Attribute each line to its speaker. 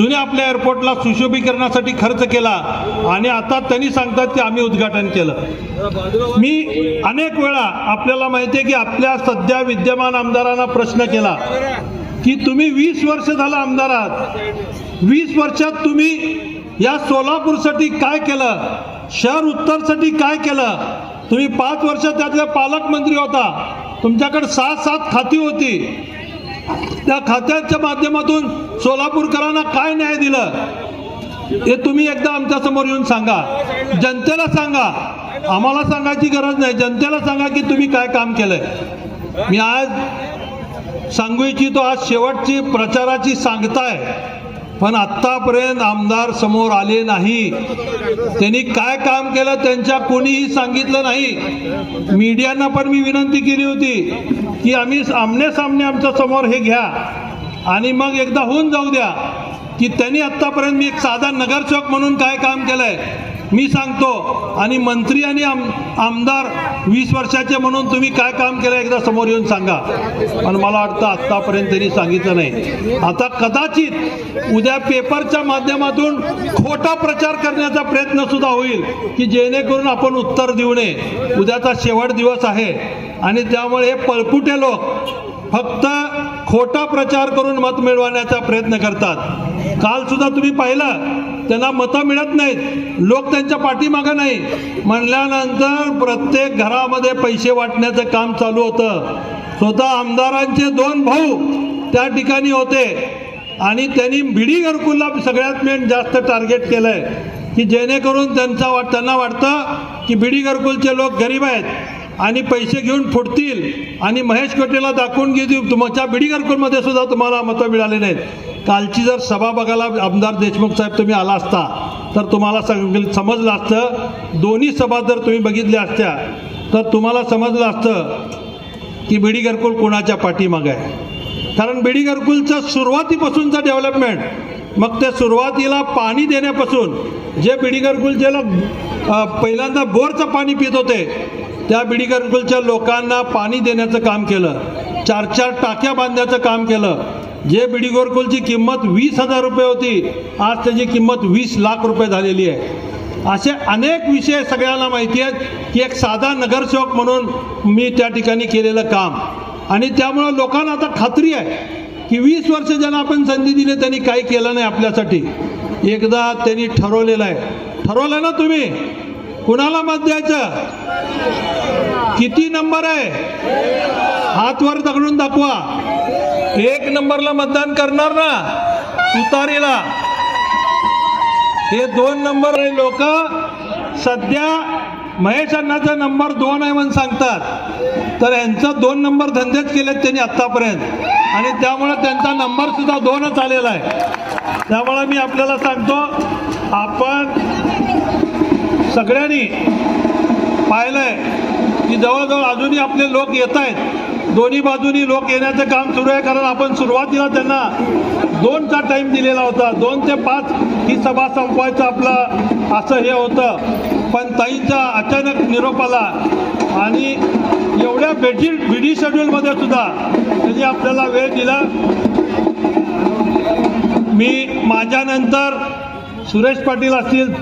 Speaker 1: जुन्या आपल्या एअरपोर्टला सुशोभीकरणासाठी खर्च केला आणि आता त्यांनी सांगतात की आम्ही उद्घाटन केलं। मी अनेक वेळा आपल्याला माहिती आहे की आपल्या सध्या विद्यमान आमदारांना प्रश्न केला की तुम्ही 20 वर्ष झालं आमदार आहात, 20 वर्षात तुम्ही या सोलापूरसाठी काय केलं, शहर उत्तरसाठी काय केलं? तुम्ही 5 वर्ष त्यातले पालकमंत्री होता, तुमच्याकडे 7 खाती होती, त्या खात्याच्या माध्यमातून सोलापूरकरांना काय न्याय दिलं हे तुम्ही एकदा आमच्या समोर येऊन सांगा, जनतेला सांगा, आम्हाला सांगायची गरज नाही, जनतेला सांगा की तुम्ही काय काम केलंय। मी आज सांगू इच्छितो, आज शेवटची प्रचाराची सांगताय, पण आत्तापर्यंत आमदार समोर आले नाही, त्यांनी काय काम केलं त्यांच्या कोणीही सांगितलं नाही। मीडियांना पण मी विनंती केली होती की आम्ही आमने सामने आमच्या समोर हे घ्या आणि मग एकदा होऊन जाऊ द्या की त्यांनी आत्तापर्यंत मी एक साधा नगरसेवक म्हणून काय काम केलंय मी सांगतो, आणि मंत्री आणि आमदार 20 वर्षाचे म्हणून तुम्ही काय काम केलं एकदा समोर येऊन सांगा। पण मला वाटतं आत्तापर्यंत त्यांनी सांगितलं नाही। आता कदाचित उद्या पेपरच्या माध्यमातून खोटा प्रचार करण्याचा प्रयत्न सुद्धा होईल की जेणेकरून आपण उत्तर देऊ नये। उद्याचा शेवट दिवस आहे आणि त्यामुळे हे पळपुटे लोक फक्त खोटा प्रचार करून मत मिळवण्याचा प्रयत्न करतात। काल सुद्धा तुम्ही पाहिलं, त्यांना मतं मिळत नाहीत, लोक त्यांच्या पाठीमागं नाही म्हणल्यानंतर प्रत्येक घरामध्ये पैसे वाटण्याचं काम चालू होतं। स्वतः आमदारांचे 2 भाऊ त्या ठिकाणी होते आणि त्यांनी बीडी घरकुलला सगळ्यात मेन जास्त टार्गेट केलंय की जेणेकरून त्यांना वाटतं की बीडी घरकुलचे लोक गरीब आहेत आणि पैसे घेऊन फुटतील आणि महेश कोटेला दाखवून घेतील तुमच्या बीडी घरकुलमध्ये सुद्धा तुम्हाला मतं मिळाले नाहीत। कालची जर सभा बघायला आमदार देशमुख साहेब तुम्ही आला असता तर तुम्हाला समजलं असतं, दोन्ही सभा जर तुम्ही बघितल्या असत्या तर तुम्हाला समजलं असतं की बीडी घरकुल कोणाच्या पाठीमागे आहे। कारण बीडी घरकुलचं सुरुवातीपासूनचं डेव्हलपमेंट, मग ते सुरुवातीला पाणी देण्यापासून जे बीडी घरकुलचे पहिल्यांदा बोरचं पाणी पित होते त्या बीडी घरकुलच्या लोकांना पाणी देण्याचं काम केलं, 4 टाक्या बांधण्याचं काम केलं। जे बीडी घरकुलची किंमत 20,000 रुपये होती, आज त्याची किंमत 20 लाख रुपये झालेली आहे। असे अनेक विषय सगळ्यांना माहिती आहेत की एक साधा नगरसेवक म्हणून मी त्या ठिकाणी केलेलं काम, आणि त्यामुळं लोकांना आता खात्री आहे की 20 वर्ष ज्यांना आपण संधी दिली त्यांनी काही केलं नाही आपल्यासाठी। एकदा त्यांनी ठरवलं ना तुम्ही कुणाला मत द्यायचं, किती नंबर आहे हात वर दगडून दाखवा, 1 नंबरला मतदान करणार ना तुतारीला। हे 2 नंबर लोक सध्या महेश अण्णाचा नंबर 2 आहे म्हणून सांगतात, तर यांचा 2 नंबर धंदेच केलेत त्यांनी आत्तापर्यंत आणि त्यामुळे त्यांचा नंबर सुद्धा 2च आलेला आहे। त्यामुळे मी आपल्याला सांगतो, आपण सगळ्यांनी पाहिलंय की जवळजवळ अजूनही आपले लोक येत आहेत, दोन्ही बाजूनी लोक येण्याचं काम सुरू आहे। कारण आपण सुरुवातीला त्यांना 2चा टाईम दिलेला होता, 2 ते 5 ही सभा संपवायचं आपलं असं हे होतं, पण ताईंचा अचानक निरोप आला आणि एवढ्या बिझी शेड्यूलमध्ये सुद्धा त्यांनी आपल्याला वेळ दिला। मी माझ्यानंतर सुरेश पाटील असतील,